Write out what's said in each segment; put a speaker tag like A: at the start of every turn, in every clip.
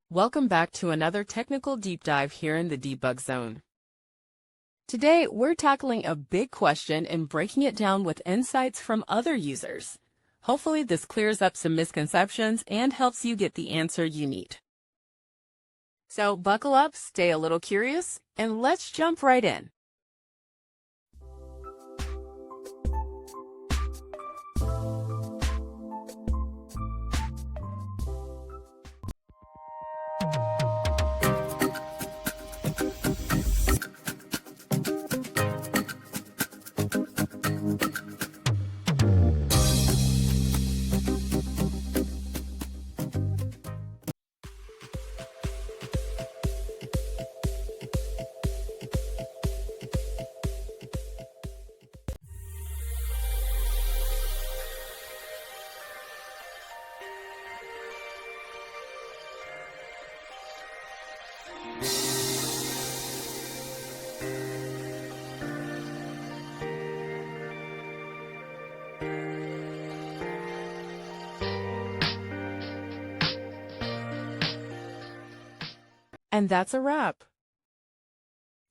A: Welcome back to another technical deep dive here in the debug zone. Today, we're tackling a big question and breaking it down with insights from other users. Hopefully, this clears up some misconceptions and helps you get the answer you need. So buckle up, stay a little curious, and let's jump right in. And that's a wrap.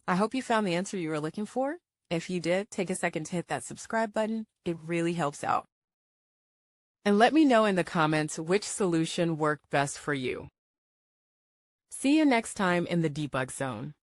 A: I hope you found the answer you were looking for. If you did, take a second to hit that subscribe button. It really helps out. And let me know in the comments which solution worked best for you. See you next time in the debug zone.